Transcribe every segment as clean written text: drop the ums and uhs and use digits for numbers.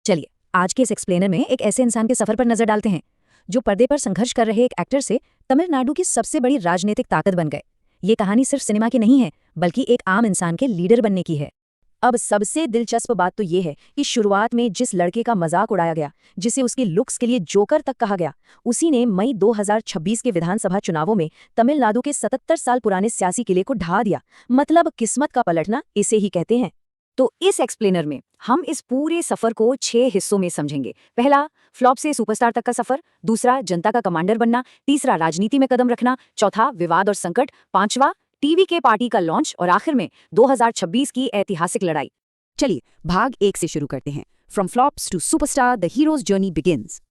चलिए आज के इस एक्सप्लेनर में एक ऐसे इंसान के सफर पर नजर डालते हैं जो पर्दे पर संघर्ष कर रहे एक एक्टर से तमिलनाडु की सबसे बड़ी राजनीतिक ताकत बन गए। ये कहानी सिर्फ सिनेमा की नहीं है बल्कि एक आम इंसान के लीडर बनने की है। अब सबसे दिलचस्प बात तो ये है कि शुरुआत में जिस लड़के का मजाक उड़ाया गया, जिसे उसके लुक्स के लिए जोकर तक कहा गया, उसी ने मई 2026 के विधानसभा चुनावों में तमिलनाडु के 77 साल पुराने सियासी किले को ढहा दिया। मतलब किस्मत का पलटना इसे ही कहते हैं। तो इस एक्सप्लेनर में हम इस पूरे सफर को 6 हिस्सों में समझेंगे। पहला, फ्लॉप से सुपरस्टार तक का सफर। दूसरा, जनता का कमांडर बनना। तीसरा, राजनीति में कदम रखना। चौथा, विवाद और संकट। पांचवा, टीवी के पार्टी का लॉन्च। और आखिर में 2026 की ऐतिहासिक लड़ाई। चलिए भाग 1 से शुरू करते हैं। From flops to superstar, the hero's journey begins.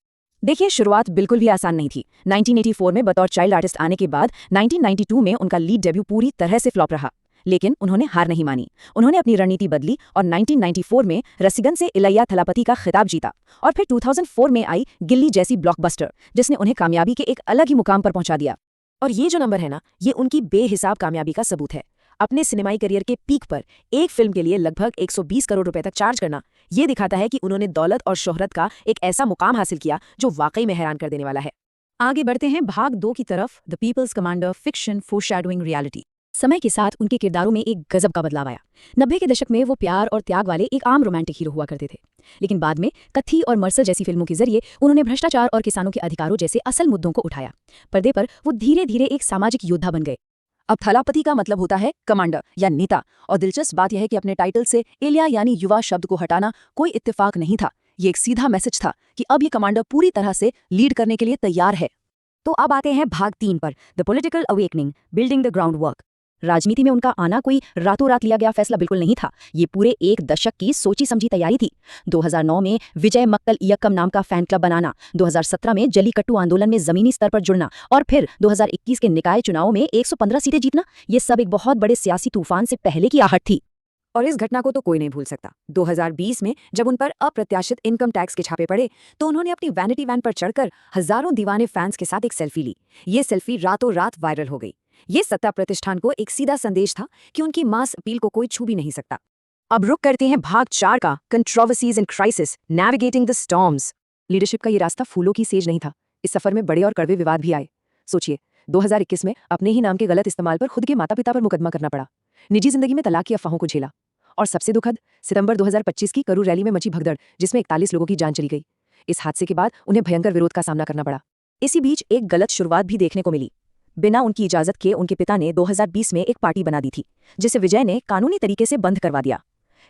देखिए, शुरुआत बिल्कुल भी आसान नहीं थी। 1984 में बतौर चाइल्ड आर्टिस्ट आने के बाद 1992 में उनका लीड डेब्यू पूरी तरह से फ्लॉप रहा, लेकिन उन्होंने हार नहीं मानी। उन्होंने अपनी रणनीति बदली और 1994 में रसिगन से इलैया थलापति का खिताब जीता। और फिर 2004 में आई गिल्ली जैसी ब्लॉकबस्टर, जिसने उन्हें कामयाबी के एक अलग ही मुकाम पर पहुंचा दिया। और ये जो नंबर है ना, ये उनकी बेहिसाब कामयाबी का सबूत है। अपने सिनेमाई करियर के पीक पर एक फिल्म के लिए लगभग 120 करोड़ रुपए तक चार्ज करना, ये दिखाता है कि उन्होंने दौलत और शोहरत का एक ऐसा मुकाम हासिल किया जो वाकई में हैरान कर देने वाला है। आगे बढ़ते हैं भाग 2 की तरफ, the people's commander, fiction foreshadowing reality. समय के साथ उनके किरदारों में एक गजब का बदलाव आया। 90 के दशक में वो प्यार और त्याग वाले एक आम रोमांटिक हीरो हुआ करते थे, लेकिन बाद में कत्थी और मर्सल जैसी फिल्मों के जरिए उन्होंने भ्रष्टाचार और किसानों के अधिकारों जैसे असल मुद्दों को उठाया। पर्दे पर वो धीरे धीरे एक सामाजिक योद्धा बन गए। अब थलापति का मतलब होता है कमांडर या नेता, और दिलचस्प बात यह है कि अपने टाइटल से इलिया यानी युवा शब्द को हटाना कोई इत्तेफाक नहीं था। ये एक सीधा मैसेज था कि अब ये कमांडर पूरी तरह से लीड करने के लिए तैयार है। तो अब आते हैं भाग 3 पर, the political awakening, building the ground work. राजनीति में उनका आना कोई रातों रात लिया गया फैसला बिल्कुल नहीं था। ये पूरे एक दशक की सोची समझी तैयारी थी। 2009 में विजय मक्कल इयक्कम नाम का फैन क्लब बनाना, 2017 में जलीकट्टू आंदोलन में जमीनी स्तर पर जुड़ना, और फिर 2021 के निकाय चुनाव में 115 सीटें जीतना, ये सब एक बहुत बड़े सियासी तूफान से पहले की आहट थी। और इस घटना को तो कोई नहीं भूल सकता। 2020 में जब उन पर अप्रत्याशित इनकम टैक्स के छापे पड़े, तो उन्होंने अपनी वैनिटी वैन पर चढ़कर हजारों दीवाने फैंस के साथ एक सेल्फी ली। ये सेल्फी रातों रात वायरल हो गई। ये सत्ता प्रतिष्ठान को एक सीधा संदेश था कि उनकी मास अपील को कोई छू भी नहीं सकता। अब रुक करते हैं भाग 4 का, controversies and crisis, navigating the storms. Leadership का ये रास्ता फूलों की सेज नहीं था। इस सफर में बड़े और कड़वे विवाद भी आए। सोचिए, 2021 में अपने ही नाम के गलत इस्तेमाल पर खुद के माता पिता पर मुकदमा करना पड़ा, निजी जिंदगी में तलाक की अफवाहों को झेला, और सबसे दुखद, सितंबर 2025 की करूर रैली में मची भगदड़, जिसमें 41 लोगों की जान चली गई। इस हादसे के बाद उन्हें भयंकर विरोध का सामना करना पड़ा। इसी बीच एक गलत शुरुआत भी देखने को मिली। बिना उनकी इजाजत के उनके पिता ने 2020 में एक पार्टी बना दी थी, जिसे विजय ने कानूनी तरीके से बंद करवा दिया।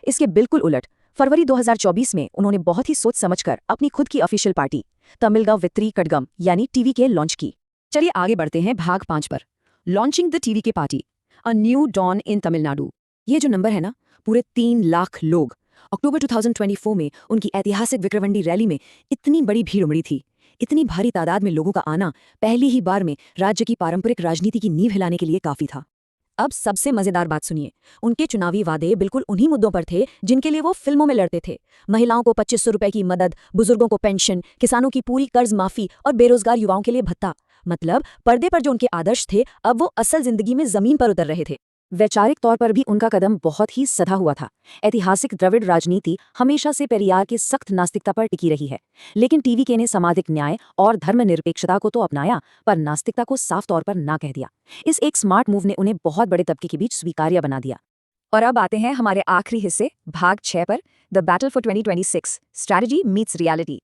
इसके बिल्कुल उलट फरवरी 2024 में उन्होंने बहुत ही सोच समझकर अपनी खुद की ऑफिशियल पार्टी तमिलगा वित्री कड़गम यानी टीवी के लॉन्च की। चलिए आगे बढ़ते हैं भाग 5 पर, लॉन्चिंग द टीवी के पार्टी, अ न्यू डॉन इन तमिलनाडु। ये जो नंबर है ना, पूरे 3 लाख लोग। अक्टूबर 2024 में उनकी ऐतिहासिक विक्रवंडी रैली में इतनी बड़ी भीड़ उमड़ी थी। इतनी भारी तादाद में लोगों का आना पहली ही बार में राज्य की पारंपरिक राजनीति की नींव हिलाने के लिए काफी था। अब सबसे मजेदार बात सुनिए, उनके चुनावी वादे बिल्कुल उन्हीं मुद्दों पर थे जिनके लिए वो फिल्मों में लड़ते थे। महिलाओं को 2500 रुपए की मदद, बुजुर्गों को पेंशन, किसानों की पूरी कर्ज माफी और बेरोजगार युवाओं के लिए भत्ता। मतलब पर्दे पर जो उनके आदर्श थे, अब वो असल जिंदगी में जमीन पर उतर रहे थे। वैचारिक तौर पर भी उनका कदम बहुत ही सधा हुआ था। ऐतिहासिक द्रविड़ राजनीति हमेशा से पेरियार की सख्त नास्तिकता पर टिकी रही है, लेकिन टीवी ने सामाजिक न्याय और धर्मनिरपेक्षता को तो अपनाया, पर नास्तिकता को साफ तौर पर ना कह दिया। इस एक स्मार्ट मूव ने उन्हें बहुत बड़े तबके के बीच स्वीकार्य बना दिया। और अब आते हैं हमारे आखिरी हिस्से, भाग 6 पर, the battle for 2026, strategy meets reality.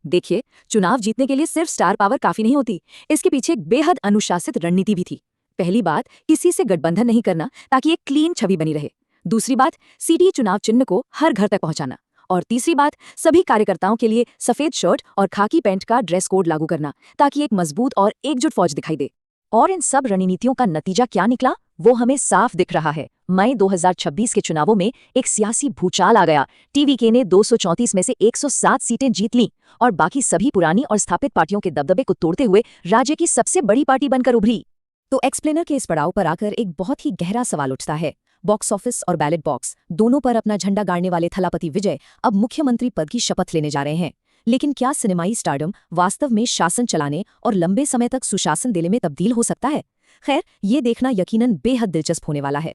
देखिए, चुनाव जीतने के लिए सिर्फ स्टार पावर काफी नहीं होती, इसके पीछे एक बेहद अनुशासित रणनीति भी थी। पहली बात, किसी से गठबंधन नहीं करना ताकि एक क्लीन छवि बनी रहे। दूसरी बात, सीडी चुनाव चिन्ह को हर घर तक पहुंचाना। और तीसरी बात, सभी कार्यकर्ताओं के लिए सफेद शर्ट और खाकी पैंट का ड्रेस कोड लागू करना, ताकि एक मजबूत और एकजुट फौज दिखाई दे। और इन सब रणनीतियों का नतीजा क्या निकला, वो हमें साफ दिख रहा है। मई 2026 के चुनावों में एक सियासी भूचाल आ गया। टीवी ने 234 में से 107 सीटें जीत लीं और बाकी सभी पुरानी और स्थापित पार्टियों के दबदबे को तोड़ते हुए राज्य की सबसे बड़ी पार्टी बनकर उभरी। तो एक्सप्लेनर के इस पड़ाव पर आकर एक बहुत ही गहरा सवाल उठता है। बॉक्स ऑफिस और बैलेट बॉक्स दोनों पर अपना झंडा गाड़ने वाले थलापति विजय अब मुख्यमंत्री पद की शपथ लेने जा रहे हैं, लेकिन क्या सिनेमाई स्टारडम वास्तव में शासन चलाने और लंबे समय तक सुशासन देने में तब्दील हो सकता है? खैर, ये देखना यकीनन बेहद दिलचस्प होने वाला है।